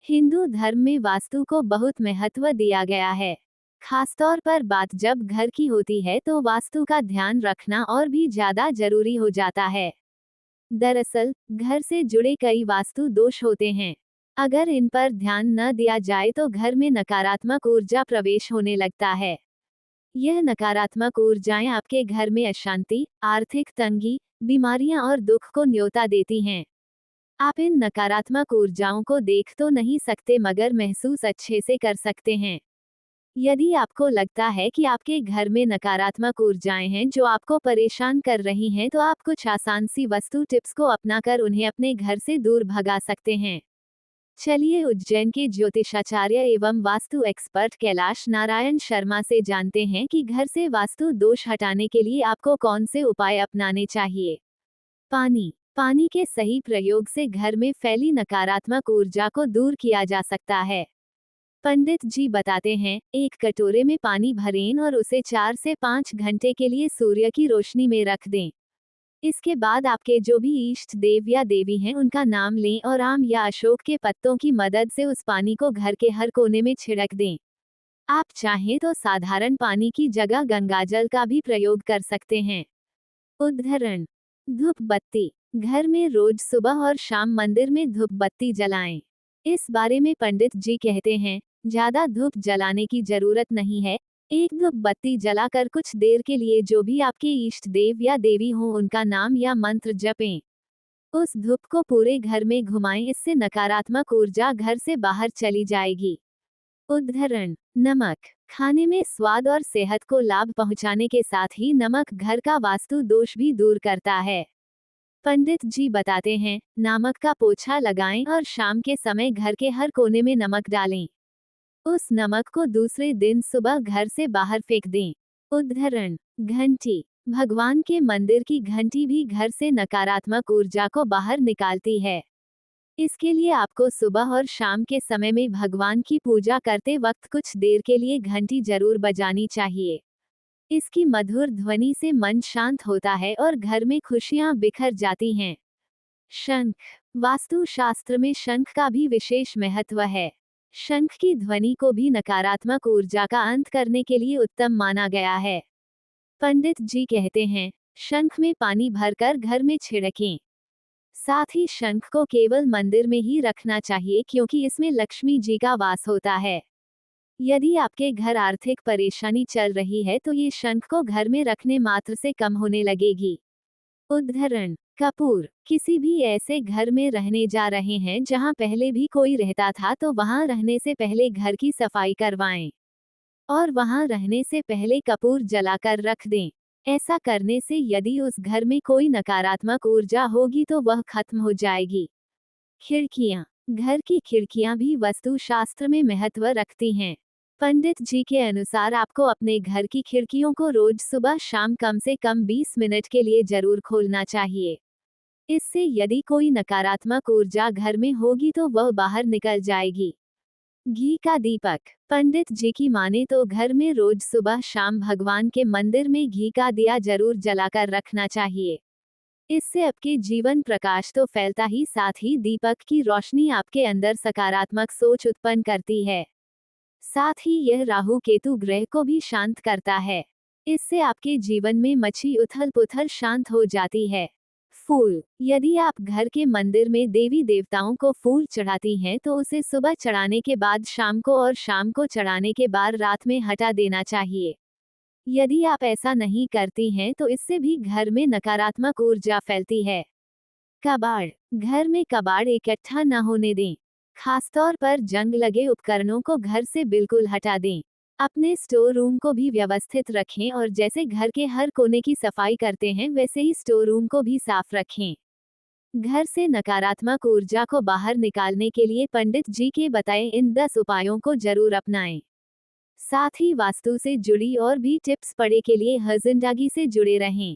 हिंदू धर्म में वास्तु को बहुत महत्व दिया गया है। खासतौर पर बात जब घर की होती है तो वास्तु का ध्यान रखना और भी ज्यादा जरूरी हो जाता है। दरअसल, घर से जुड़े कई वास्तु दोष होते हैं। अगर इन पर ध्यान न दिया जाए तो घर में नकारात्मक ऊर्जा प्रवेश होने लगता है। यह नकारात्मक ऊर्जाएं आपके घर में अशांति, आर्थिक तंगी, बीमारियां और दुख को न्योता देती हैं। आप इन नकारात्मक ऊर्जाओं को देख तो नहीं सकते मगर महसूस अच्छे से कर सकते हैं। यदि आपको लगता है कि आपके घर में नकारात्मक ऊर्जाएं हैं जो आपको परेशान कर रही हैं तो आप कुछ आसान सी वास्तु टिप्स को अपनाकर उन्हें अपने घर से दूर भगा सकते हैं। चलिए उज्जैन के ज्योतिषाचार्य एवं वास्तु एक्सपर्ट कैलाश नारायण शर्मा से जानते हैं कि घर से वास्तु दोष हटाने के लिए आपको कौन से उपाय अपनाने चाहिए। पानी के सही प्रयोग से घर में फैली नकारात्मक ऊर्जा को दूर किया जा सकता है। पंडित जी बताते हैं, एक कटोरे में पानी भरें और उसे 4 से 5 घंटे के लिए सूर्य की रोशनी में रख दें। इसके बाद आपके जो भी इष्ट देव या देवी हैं उनका नाम लें और आम या अशोक के पत्तों की मदद से उस पानी को घर के हर कोने में छिड़क दें। आप चाहें तो साधारण पानी की जगह गंगाजल का भी प्रयोग कर सकते हैं। उदाहरण, धूप बत्ती। घर में रोज सुबह और शाम मंदिर में धूप बत्ती जलाएं। इस बारे में पंडित जी कहते हैं, ज्यादा धूप जलाने की जरूरत नहीं है। एक धूप बत्ती जलाकर कुछ देर के लिए जो भी आपके इष्ट देव या देवी हो उनका नाम या मंत्र जपें। उस धूप को पूरे घर में घुमाएं, इससे नकारात्मक ऊर्जा घर से बाहर चली जाएगी। उदाहरण, नमक। खाने में स्वाद और सेहत को लाभ पहुंचाने के साथ ही नमक घर का वास्तु दोष भी दूर करता है। पंडित जी बताते हैं, नमक का पोछा लगाएं और शाम के समय घर के हर कोने में नमक डालें। उस नमक को दूसरे दिन सुबह घर से बाहर फेंक दें। उदाहरण, घंटी। भगवान के मंदिर की घंटी भी घर से नकारात्मक ऊर्जा को बाहर निकालती है। इसके लिए आपको सुबह और शाम के समय में भगवान की पूजा करते वक्त कुछ देर के लिए घंटी जरूर बजानी चाहिए। इसकी मधुर ध्वनि से मन शांत होता है और घर में खुशियां बिखर जाती हैं। शंख। वास्तु शास्त्र में शंख का भी विशेष महत्व है। शंख की ध्वनि को भी नकारात्मक ऊर्जा का अंत करने के लिए उत्तम माना गया है। पंडित जी कहते हैं, शंख में पानी भरकर घर में छिड़कें। साथ ही शंख को केवल मंदिर में ही रखना चाहिए क्योंकि इसमें लक्ष्मी जी का वास होता है। यदि आपके घर आर्थिक परेशानी चल रही है तो ये शंख को घर में रखने मात्र से कम होने लगेगी। उदाहरण, कपूर। किसी भी ऐसे घर में रहने जा रहे हैं जहां पहले भी कोई रहता था तो वहां रहने से पहले घर की सफाई करवाएं और वहां रहने से पहले कपूर जलाकर रख दें। ऐसा करने से यदि उस घर में कोई नकारात्मक ऊर्जा होगी तो वह खत्म हो जाएगी। खिड़कियां। घर की खिड़कियां भी वास्तु शास्त्र में महत्व रखती हैं। पंडित जी के अनुसार आपको अपने घर की खिड़कियों को रोज सुबह शाम कम से कम 20 मिनट के लिए जरूर खोलना चाहिए। इससे यदि कोई नकारात्मक ऊर्जा घर में होगी तो वह बाहर निकल जाएगी। घी का दीपक। पंडित जी की माने तो घर में रोज सुबह शाम भगवान के मंदिर में घी का दिया जरूर जलाकर रखना चाहिए। इससे आपके जीवन प्रकाश तो फैलता ही साथ ही दीपक की रोशनी आपके अंदर सकारात्मक सोच उत्पन्न करती है। साथ ही यह राहु केतु ग्रह को भी शांत करता है। इससे आपके जीवन में मची उथल पुथल शांत हो जाती है। फूल। यदि आप घर के मंदिर में देवी देवताओं को फूल चढ़ाती हैं तो उसे सुबह चढ़ाने के बाद शाम को और शाम को चढ़ाने के बाद रात में हटा देना चाहिए। यदि आप ऐसा नहीं करती हैं तो इससे भी घर में नकारात्मक ऊर्जा फैलती है। कबाड़। घर में कबाड़ इकट्ठा न होने दें। खासतौर पर जंग लगे उपकरणों को घर से बिल्कुल हटा दें। अपने स्टोर रूम को भी व्यवस्थित रखें और जैसे घर के हर कोने की सफाई करते हैं वैसे ही स्टोर रूम को भी साफ रखें। घर से नकारात्मक ऊर्जा को बाहर निकालने के लिए पंडित जी के बताए इन 10 उपायों को जरूर अपनाएं। साथ ही वास्तु से जुड़ी और भी टिप्स पढ़ने के लिए हजिंडागी से जुड़े रहें।